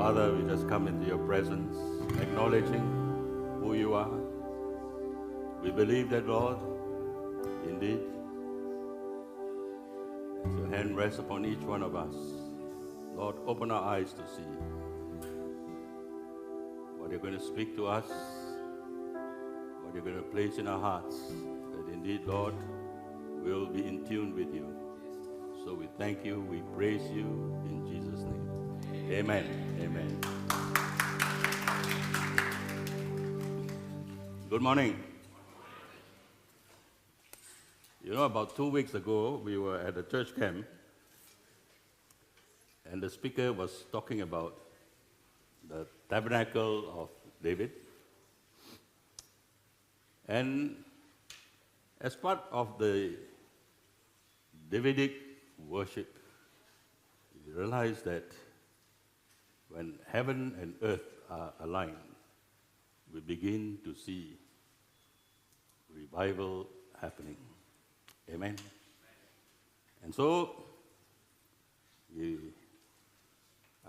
Father, we just come into your presence, acknowledging who you are. We believe that, Lord, indeed, as your hand rests upon each one of us, Lord, open our eyes to see what you're going to speak to us, what you're going to place in our hearts, that indeed, Lord, we'll be in tune with you. So we thank you, we praise you in Jesus' name. Amen. Amen. Good morning. You know, about 2 weeks ago, we were at a church camp, and the speaker was talking about the tabernacle of David. And as part of the Davidic worship, we realize that when heaven and earth are aligned, we begin to see revival happening. Amen. And so, we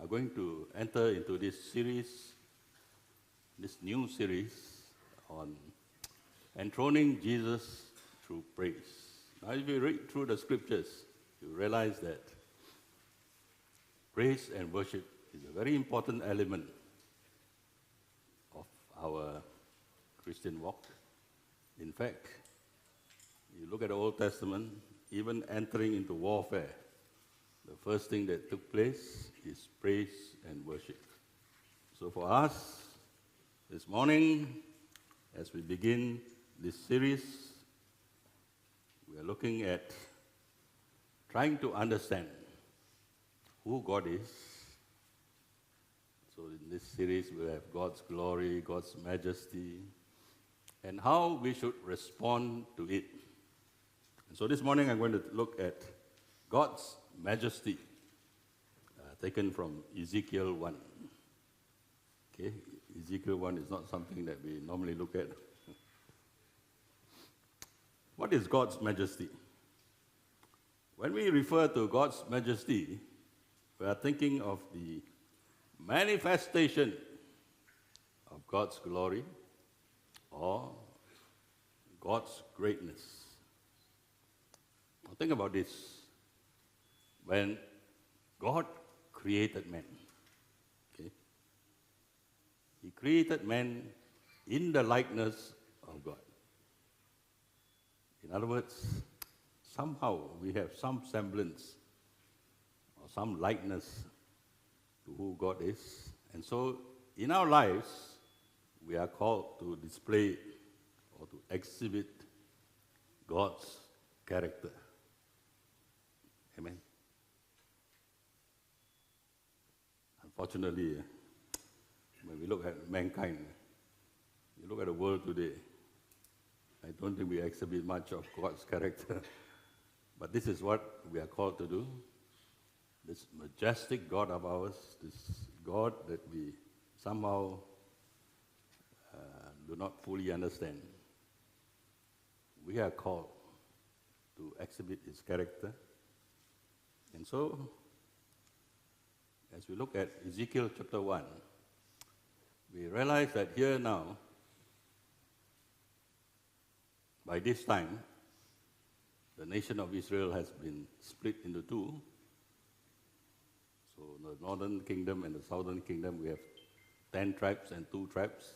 are going to enter into this series, this new series on enthroning Jesus through praise. Now, if you read through the scriptures, you realize that praise and worship is a very important element of our Christian walk. In fact, you look at the Old Testament, even entering into warfare, the first thing that took place is praise and worship. So for us, this morning, as we begin this series, we are looking at trying to understand who God is. So in this series, we have God's glory, God's majesty, and how we should respond to it. And so this morning, I'm going to look at God's majesty, taken from Ezekiel 1. Okay, Ezekiel 1 is not something that we normally look at. What is God's majesty? When we refer to God's majesty, we are thinking of the manifestation of God's glory or God's greatness. Now think about this. When God created man, okay, He created man in the likeness of God. In other words, somehow we have some semblance or some likeness to who God is. And so in our lives, we are called to display or to exhibit God's character. Amen. Unfortunately, when we look at mankind, you look at the world today, I don't think we exhibit much of God's character. But this is what we are called to do. This majestic God of ours, this God that we somehow do not fully understand. We are called to exhibit His character. And so, as we look at Ezekiel chapter 1, we realize that here now, by this time, the nation of Israel has been split into two. So the northern kingdom and the southern kingdom, we have 10 tribes and 2 tribes.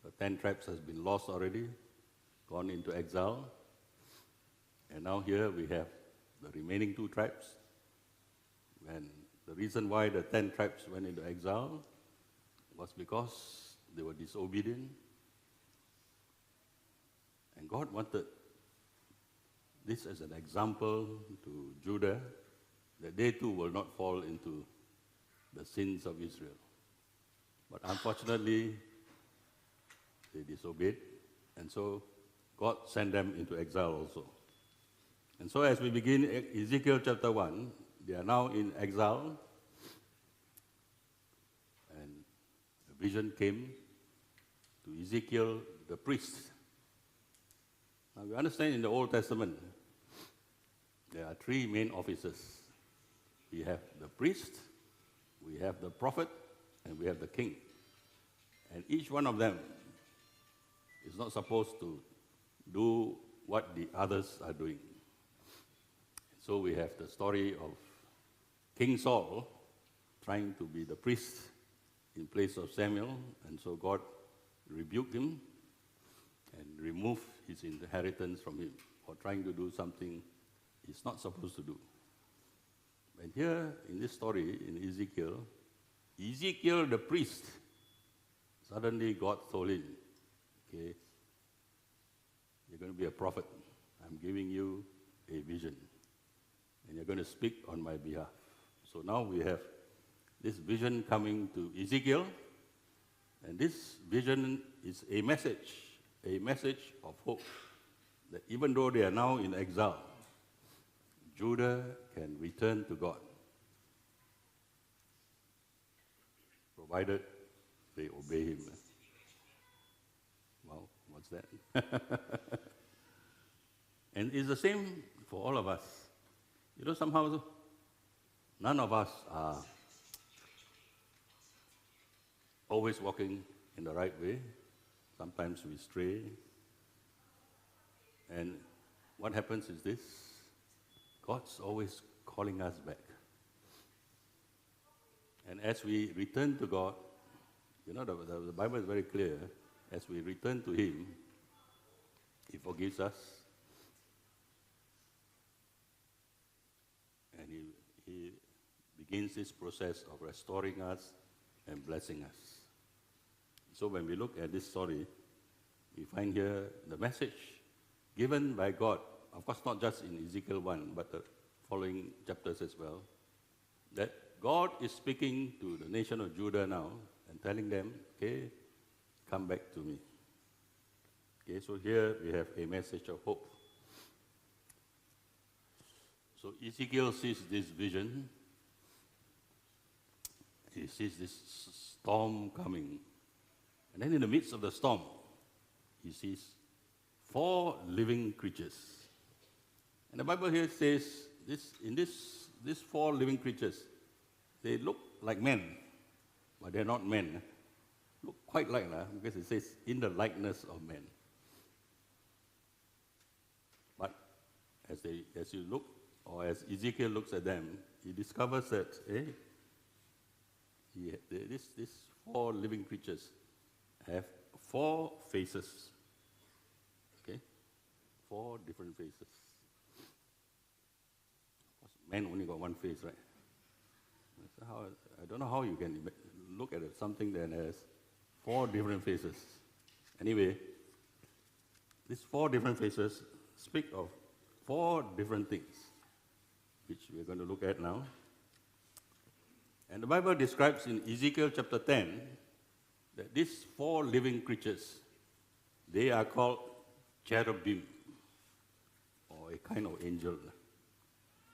The 10 tribes has been lost already, gone into exile. And now here we have the remaining 2 tribes. And the reason why the 10 tribes went into exile was because they were disobedient. And God wanted this as an example to Judah, that they too will not fall into the sins of Israel. But unfortunately, they disobeyed, and so God sent them into exile also. And so as we begin Ezekiel chapter 1, they are now in exile, and a vision came to Ezekiel the priest. Now we understand in the Old Testament, there are 3 main offices. We have the priest, we have the prophet, and we have the king. And each one of them is not supposed to do what the others are doing. So we have the story of King Saul trying to be the priest in place of Samuel, and so God rebuked him and removed his inheritance from him for trying to do something he's not supposed to do. And here in this story in Ezekiel the priest, suddenly God told him, okay, you're going to be a prophet. I'm giving you a vision, and you're going to speak on my behalf. So now we have this vision coming to Ezekiel, and this vision is a message of hope, that even though they are now in exile, Judah can return to God, provided they obey him. Wow, what's that? And it's the same for all of us. You know, somehow none of us are always walking in the right way. Sometimes we stray. And what happens is this: God's always calling us back. And as we return to God, you know, the Bible is very clear. As we return to him, he forgives us. And he begins this process of restoring us and blessing us. So when we look at this story, we find here the message given by God, of course not just in Ezekiel 1, but the following chapters as well, that God is speaking to the nation of Judah now and telling them, okay, come back to me. Okay, so here we have a message of hope. So Ezekiel sees this vision. He sees this storm coming. And then in the midst of the storm, he sees 4 living creatures. And the Bible here says, these 4 living creatures, they look like men, but they're not men. Look quite like, because it says, in the likeness of men. But as you look, or as Ezekiel looks at them, he discovers that, these 4 living creatures have 4 faces. Okay? 4 different faces. Men only got 1 face, right? I don't know how you can look at something that has 4 different faces. Anyway, these 4 different faces speak of 4 different things, which we're going to look at now. And the Bible describes in Ezekiel chapter 10 that these 4 living creatures, they are called cherubim, or a kind of angel.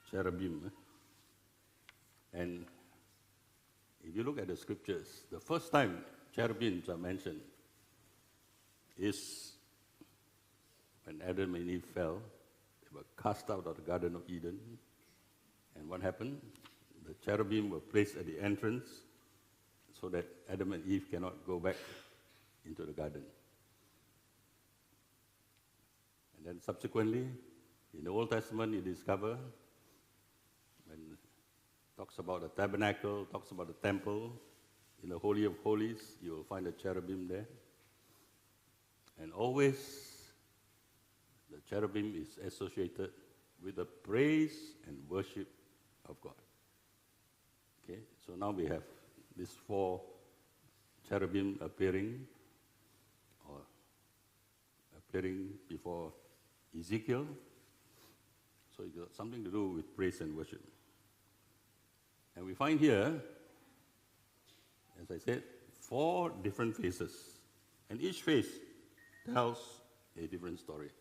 Cherubim. And if you look at the scriptures, the first time cherubims are mentioned is when Adam and Eve fell. They were cast out of the Garden of Eden. And what happened? The cherubim were placed at the entrance so that Adam and Eve cannot go back into the garden. And then subsequently, in the Old Testament, you discover when it talks about the tabernacle, talks about the temple, in the Holy of Holies, you will find the cherubim there. And always, the cherubim is associated with the praise and worship of God. Okay, so now we have these 4 cherubim appearing before Ezekiel. So it got something to do with praise and worship. And we find here, as I said, 4 different faces. And each face tells a different story.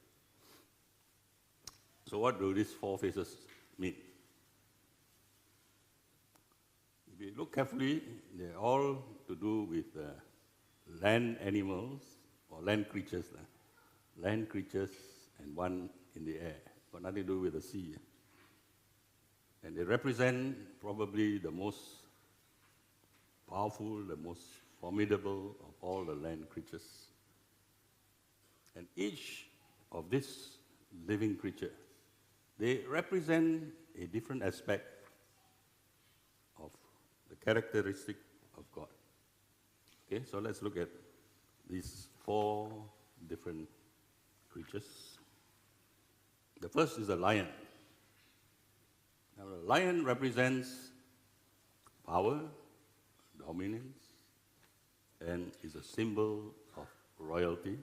So what do these 4 faces mean? If you look carefully, they're all to do with land animals or land creatures. Land creatures and 1 in the air. Got nothing to do with the sea. And they represent probably the most powerful, the most formidable of all the land creatures. And each of these living creature, they represent a different aspect of the characteristic of God. Okay, so let's look at these 4 different creatures. The first is the lion. Now, the lion represents power, dominance, and is a symbol of royalty.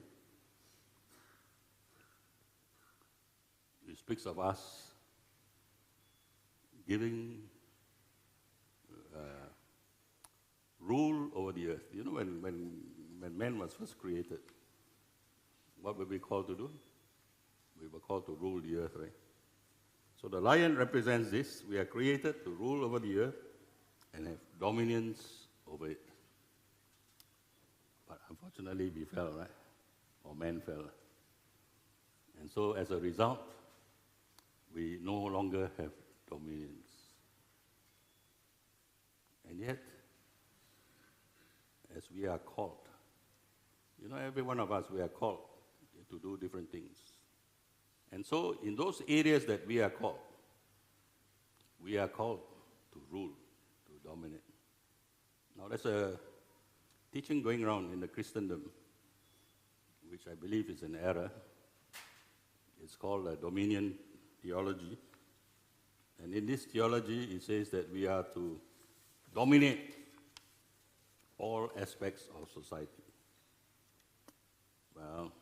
It speaks of us giving rule over the earth. You know, when man was first created, what were we called to do? We were called to rule the earth, right? So the lion represents this. We are created to rule over the earth and have dominance over it. But unfortunately, we fell, right? Or man fell. And so as a result, we no longer have dominions. And yet, as we are called, you know, every one of us, we are called to do different things. And so in those areas that we are called to rule, to dominate. Now there's a teaching going around in the Christendom, which I believe is an error. It's called dominion theology. And in this theology, it says that we are to dominate all aspects of society. Well,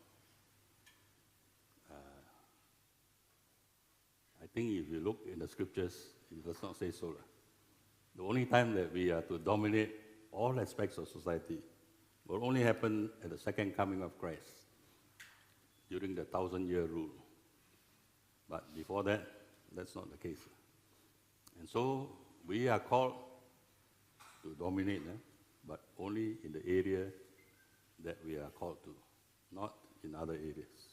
I think if you look in the scriptures, it does not say so. The only time that we are to dominate all aspects of society will only happen at the second coming of Christ, during the 1,000-year rule. But before that, that's not the case. And so we are called to dominate, but only in the area that we are called to, not in other areas.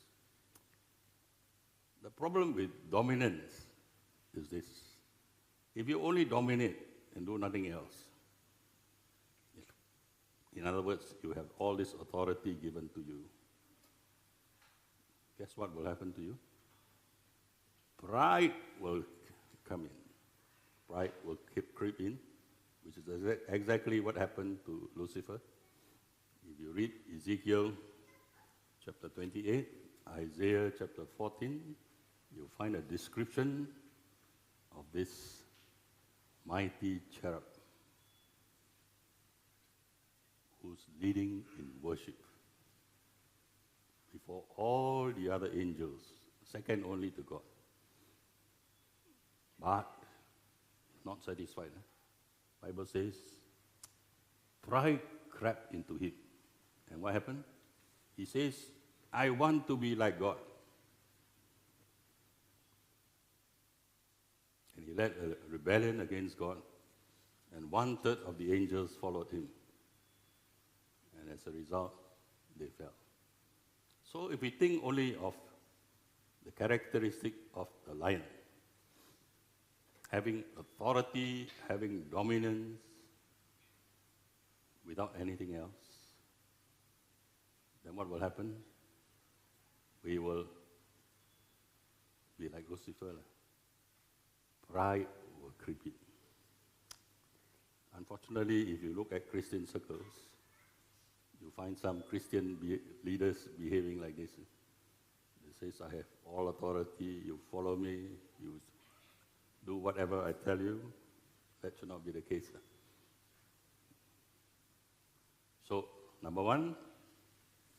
The problem with dominance is this. If you only dominate and do nothing else, in other words, you have all this authority given to you, guess what will happen to you? Pride will come in. Pride will creep in, which is exactly what happened to Lucifer. If you read Ezekiel chapter 28, Isaiah chapter 14, you'll find a description of this mighty cherub who's leading in worship before all the other angels, second only to God. But not satisfied. Bible says, pride crept into him. And what happened? He says, I want to be like God. And he led a rebellion against God, and 1/3 of the angels followed him. And as a result, they fell. So if we think only of the characteristic of the lion, having authority, having dominance, without anything else, then what will happen? We will be like Lucifer. Pride will creep in. Unfortunately, if you look at Christian circles, you find some Christian leaders behaving like this. They say, I have all authority, you follow me, you do whatever I tell you. That should not be the case. So, number 1,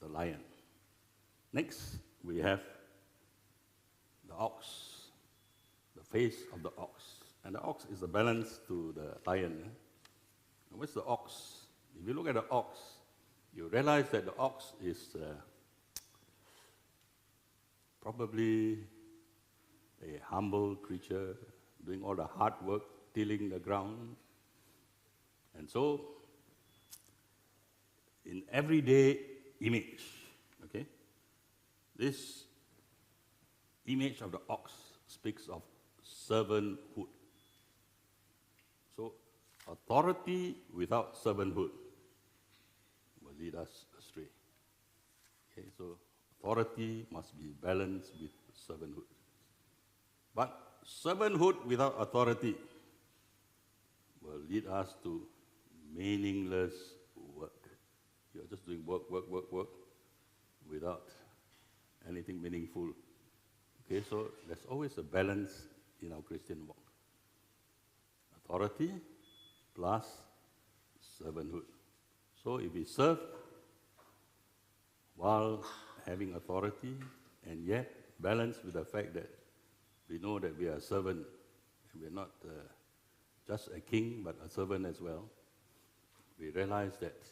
the lion. Next, we have the ox, the face of the ox. And the ox is the balance to the lion. And what's the ox? If you look at the ox, you realize that the ox is probably a humble creature, doing all the hard work, tilling the ground. And so, in everyday image, okay, this image of the ox speaks of servanthood. So, authority without servanthood will lead us astray. Okay, so authority must be balanced with servanthood. But servanthood without authority will lead us to meaningless work. You're just doing work without anything meaningful. Okay, so there's always a balance in our Christian walk. Authority plus servanthood. So if we serve while having authority and yet balanced with the fact that we know that we are a servant and we're not just a king but a servant as well, we realize that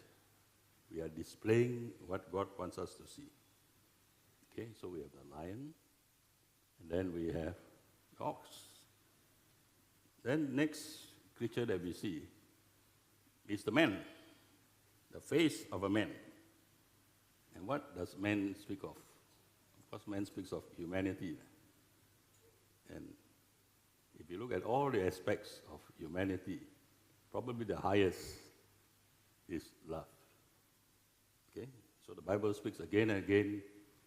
we are displaying what God wants us to see. Okay, so we have the lion, and then we have the ox. Then next creature that we see is the man, the face of a man. And what does man speak of? Of course, man speaks of humanity. And if you look at all the aspects of humanity, probably the highest is love. Okay? So the Bible speaks again and again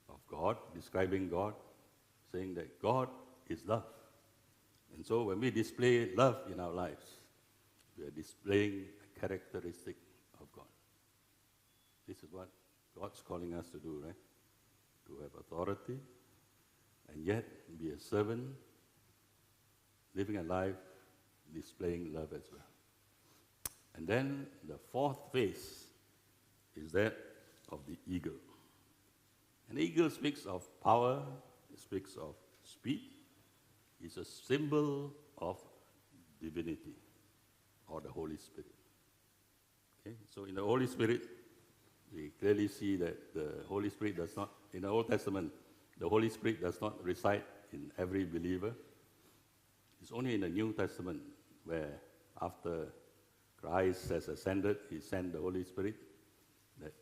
of God, describing God, saying that God is love. And so when we display love in our lives, we are displaying a characteristic of God. This is what God's calling us to do, right? To have authority and yet be a servant, living a life displaying love as well. And then the fourth face is that of the eagle. An eagle speaks of power, it speaks of speed. It's a symbol of divinity or the Holy Spirit. Okay? So in the Holy Spirit, we clearly see that the Holy Spirit does not, in the Old Testament, the Holy Spirit does not reside in every believer. It's only in the New Testament where after Christ has ascended, he sent the Holy Spirit, that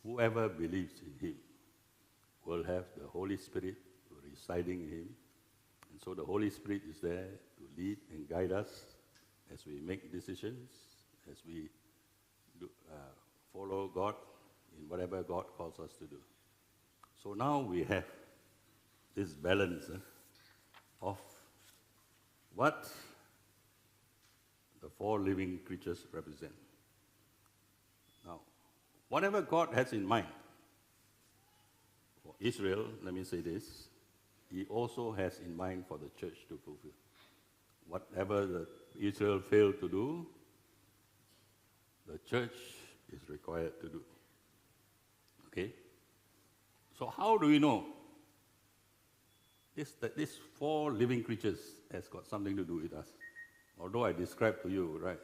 whoever believes in him will have the Holy Spirit residing in him. And so the Holy Spirit is there to lead and guide us as we make decisions, as we follow God in whatever God calls us to do. So now we have this balance of what the four living creatures represent. Now, whatever God has in mind for Israel, let me say this, he also has in mind for the church to fulfill. Whatever Israel failed to do, the church is required to do. Okay? So how do we know that these four living creatures has got something to do with us? Although I described to you, right,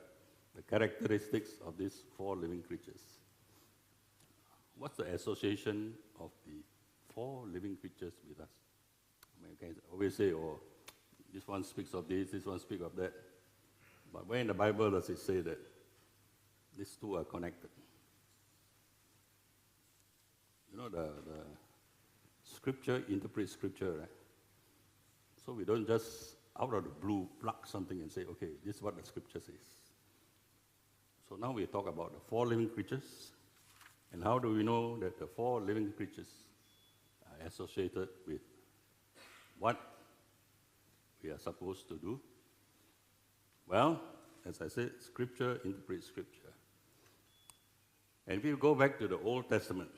the characteristics of these four living creatures. What's the association of the four living creatures with us? I mean, you can always say, oh, this one speaks of this one speaks of that. But where in the Bible does it say that these two are connected? You know, the Scripture interprets Scripture, right? So we don't just out of the blue pluck something and say, okay, this is what the Scripture says. So now we talk about the four living creatures, and how do we know that the four living creatures are associated with what we are supposed to do? Well, as I said, Scripture interprets Scripture. And if you go back to the Old Testament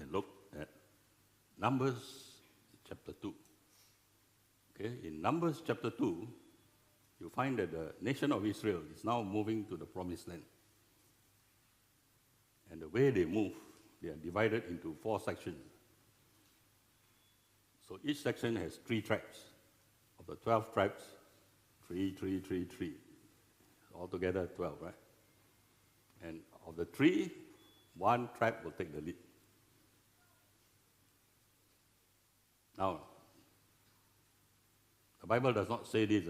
and look at Numbers chapter 2. Okay, in Numbers chapter 2, you find that the nation of Israel is now moving to the promised land. And the way they move, they are divided into 4 sections. So each section has 3 tribes. Of the 12 tribes, 3. Altogether 12, right? And of the 3, 1 tribe will take the lead. Now, the Bible does not say this,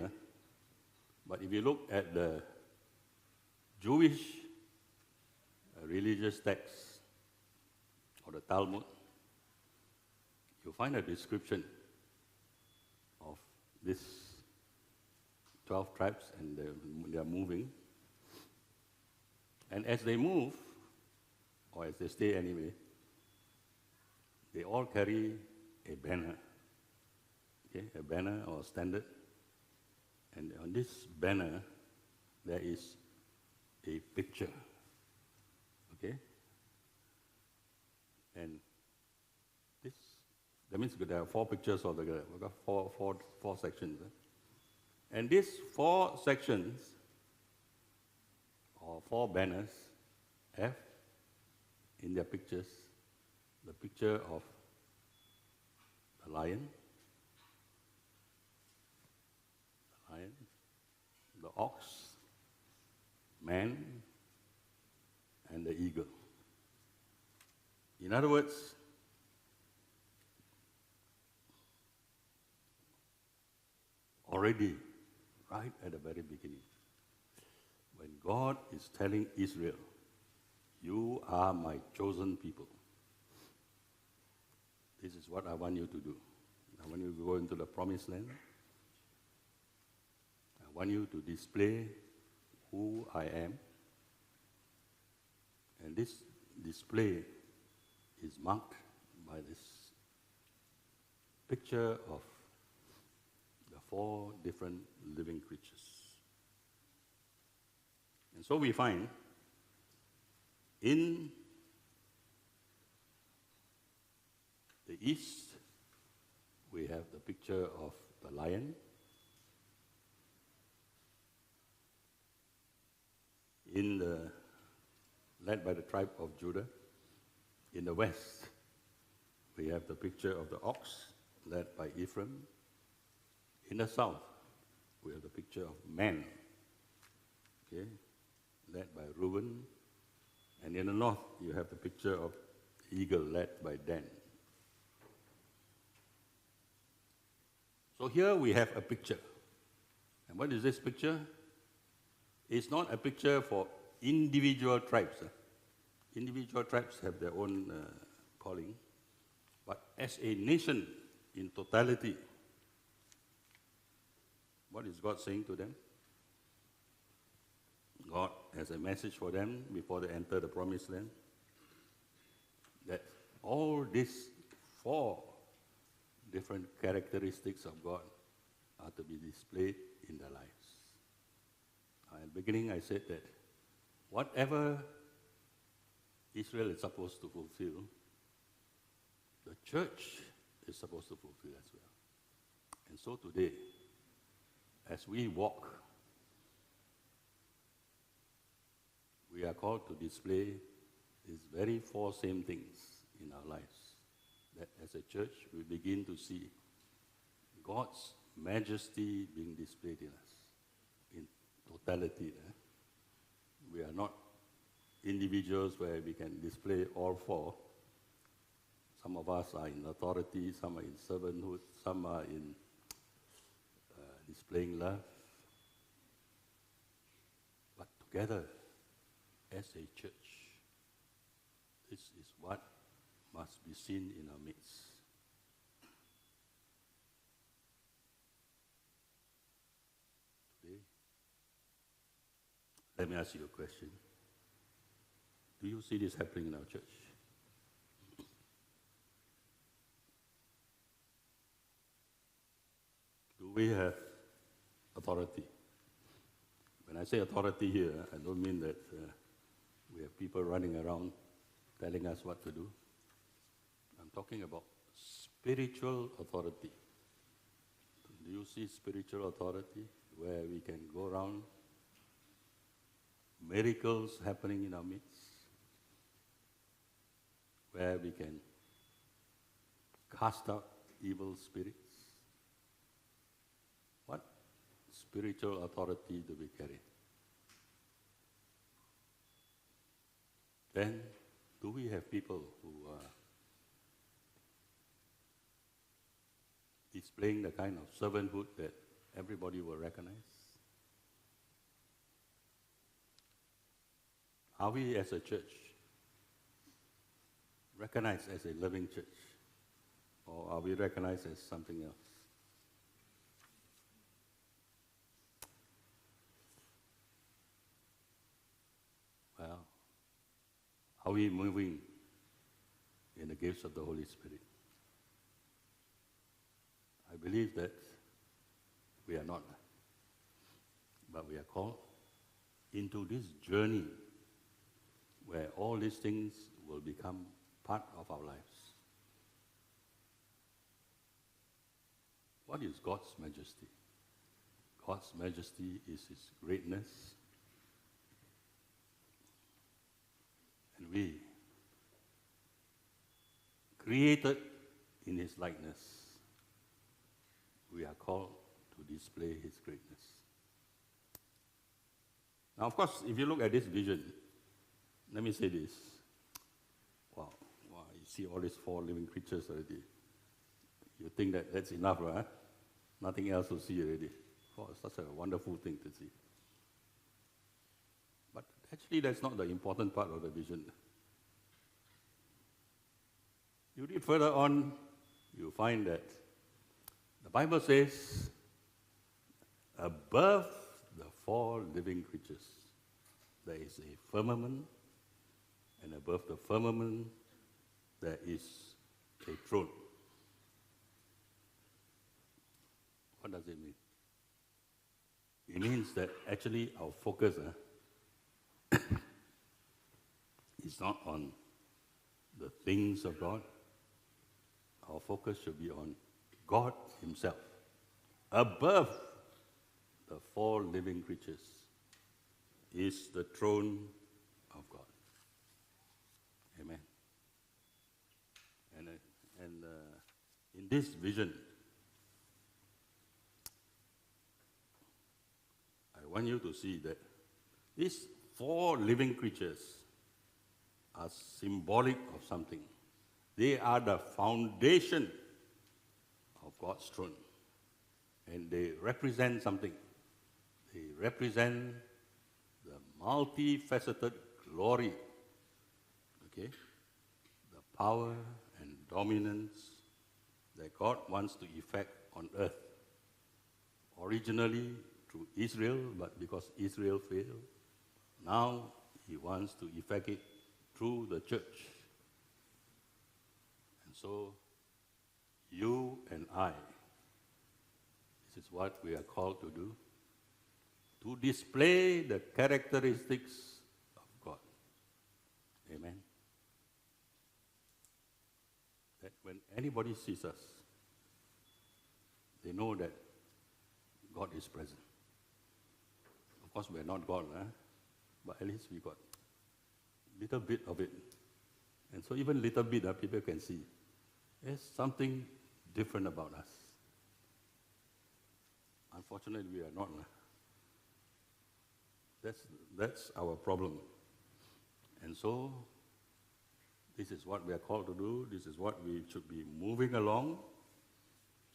but if you look at the Jewish religious text or the Talmud, you'll find a description of these 12 tribes, and they are moving. And as they move, or as they stay anyway, they all carry a banner, okay, a banner or a standard. And on this banner, there is a picture, okay? And that means there are 4 pictures altogether. We've got four sections. And these 4 sections, or 4 banners, have in their pictures the picture of the lion, the ox, man, and the eagle. In other words, already, right at the very beginning, when God is telling Israel, "You are my chosen people. This is what I want you to do. I want you to go into the promised land. I want you to display who I am." And this display is marked by this picture of the 4 different living creatures. And so we find in the east, we have the picture of the lion. Led by the tribe of Judah. In the west, we have the picture of the ox, led by Ephraim. In the south, we have the picture of man, okay, led by Reuben. And in the north, you have the picture of eagle, led by Dan. So here we have a picture. And what is this picture? It's not a picture for individual tribes. Individual tribes have their own calling. But as a nation in totality, what is God saying to them? God has a message for them before they enter the promised land, that all these 4 different characteristics of God are to be displayed in their lives. At the beginning, I said that whatever Israel is supposed to fulfill, the church is supposed to fulfill as well. And so today, as we walk, we are called to display these very 4 same things in our lives. That as a church, we begin to see God's majesty being displayed in us, in totality. We are not individuals where we can display all 4. Some of us are in authority, some are in servanthood, some are in displaying love. But together, as a church, this is what must be seen in our midst. Today, let me ask you a question. Do you see this happening in our church? Do we have authority? When I say authority here, I don't mean that we have people running around telling us what to do. I'm talking about spiritual authority. Do you see spiritual authority where we can go around, miracles happening in our midst, where we can cast out evil spirits? What spiritual authority do we carry? Then, do we have people who are displaying the kind of servanthood that everybody will recognize? Are we as a church recognized as a living church? Or are we recognized as something else? Are we moving in the gifts of the Holy Spirit? I believe that we are not, but we are called into this journey where all these things will become part of our lives. What is God's majesty? God's majesty is His greatness, and we, created in His likeness, we are called to display His greatness. Now, of course, if you look at this vision, let me say this. Wow, you see all these 4 living creatures already. You think that that's enough, right? Nothing else to see already. Oh, it's such a wonderful thing to see. But actually, that's not the important part of the vision. You read further on, you find that the Bible says, above the 4 living creatures, there is a firmament, and above the firmament, there is a throne. What does it mean? It means that actually our focus is not on the things of God. Our focus should be on God Himself. Above the 4 living creatures is the throne of God. Amen. And in this vision, I want you to see that these 4 living creatures are symbolic of something. They are the foundation of God's throne. And they represent something. They represent the multifaceted glory, okay? The power and dominance that God wants to effect on earth. Originally through Israel, but because Israel failed, now He wants to effect it through the church. And so, you and I, this is what we are called to do, to display the characteristics of God. Amen. That when anybody sees us, they know that God is present. Of course, we are not God, but at least we got a little bit of it. And so even little bit, people can see there's something different about us. Unfortunately, we are not. That's our problem. And so, this is what we are called to do. This is what we should be moving along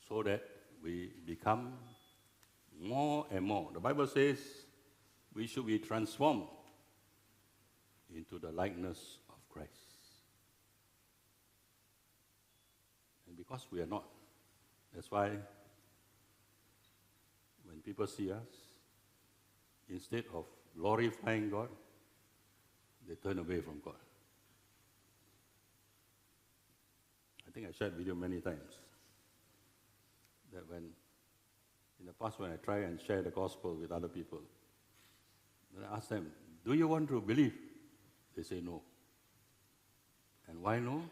so that we become more and more. The Bible says we should be transformed into the likeness of Christ. And because we are not, that's why when people see us, instead of glorifying God, they turn away from God. I think I shared with you many times that in the past when I try and share the gospel with other people, then I ask them, do you want to believe? They say no. And why no?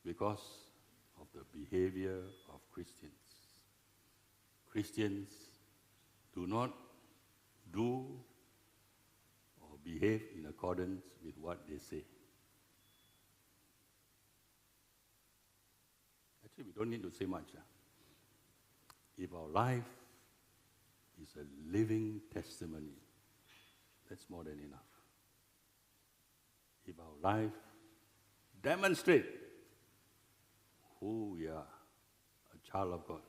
Because of the behavior of Christians. Christians do not do or behave in accordance with what they say. Actually, we don't need to say much. If our life is a living testimony, that's more than enough. If our life demonstrates who we are, a child of God,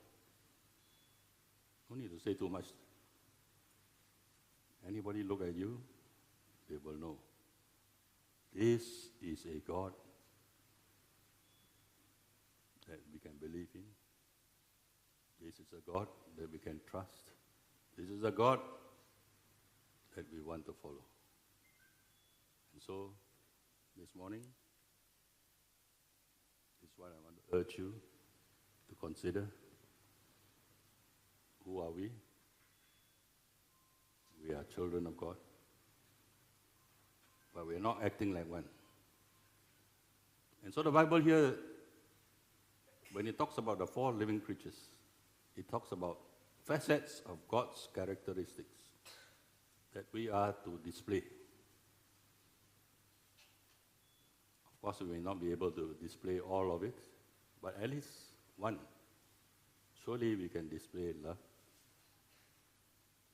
no need to say too much. Anybody look at you, they will know. This is a God that we can believe in. This is a God that we can trust. This is a God that we want to follow. And so, this morning. This is what I want to urge you to consider. Who are we? We are children of God, but we are not acting like one. And so the Bible here, when it talks about the four living creatures, it talks about facets of God's characteristics that we are to display. Of course, we may not be able to display all of it, but at least one. Surely we can display love.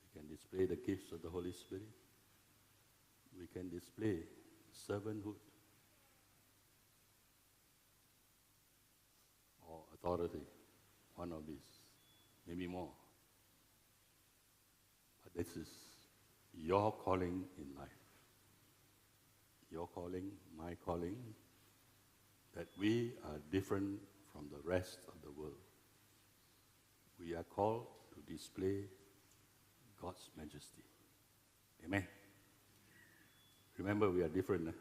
We can display the gifts of the Holy Spirit. We can display servanthood or authority, one of these, maybe more. But this is your calling in life. Your calling, my calling, that we are different from the rest of the world. We are called to display God's majesty. Amen. Remember, we are different.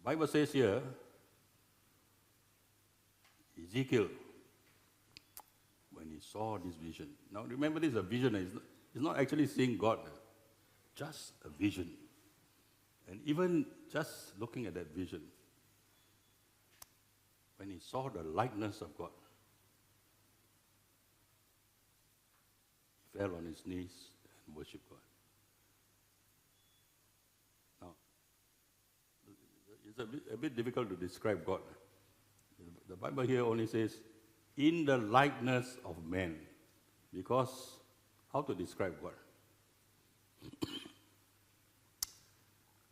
Bible says here, Ezekiel, when he saw this vision. Now remember, this is a vision. He's not actually seeing God. Just a vision. And even just looking at that vision, when he saw the likeness of God, he fell on his knees and worshiped God. Now, it's a bit difficult to describe God. The Bible here only says, in the likeness of man. Because how to describe God?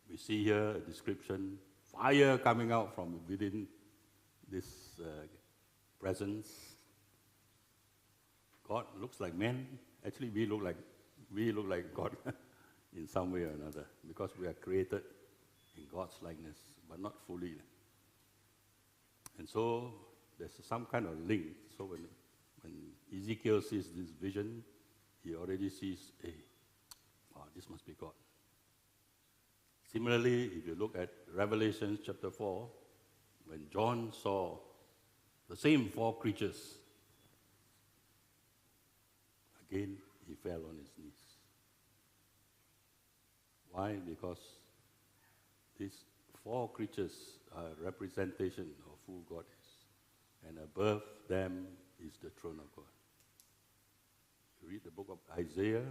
We see here a description, fire coming out from within this presence. God looks like man. Actually, we look like God in some way or another, because we are created in God's likeness, but not fully. And so there's some kind of link. So when Ezekiel sees this vision, he already sees, hey, wow, this must be God. Similarly, if you look at Revelation chapter 4, when John saw the same four creatures, again, he fell on his knees. Why? Because these four creatures are a representation of who God is. And above them is the throne of God. You read the book of Isaiah.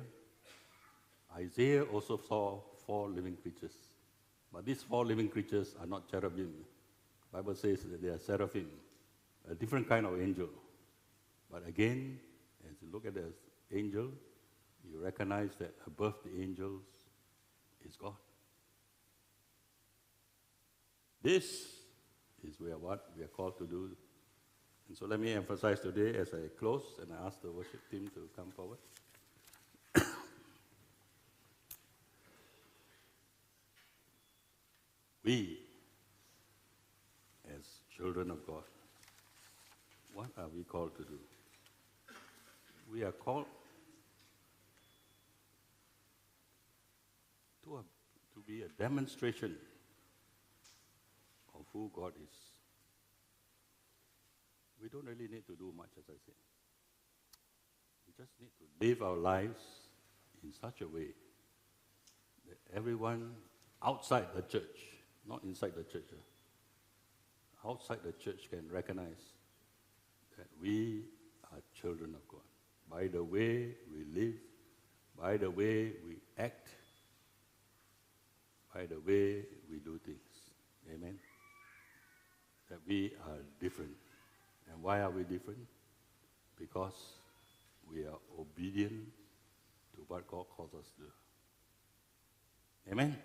Isaiah also saw four living creatures. But these four living creatures are not cherubim. The Bible says that they are seraphim, a different kind of angel. But again, as you look at the angel, you recognize that above the angels is God. This is what we are called to do. And so let me emphasize today as I close, and I ask the worship team to come forward. We, as children of God, what are we called to do? We are called to be a demonstration of who God is. We don't really need to do much, as I said. We just need to live our lives in such a way that everyone outside the church, not inside the church, outside the church can recognize that we are children of God. By the way we live, by the way we act, by the way we do things. Amen? That we are different. And why are we different? Because we are obedient to what God calls us to do. Amen?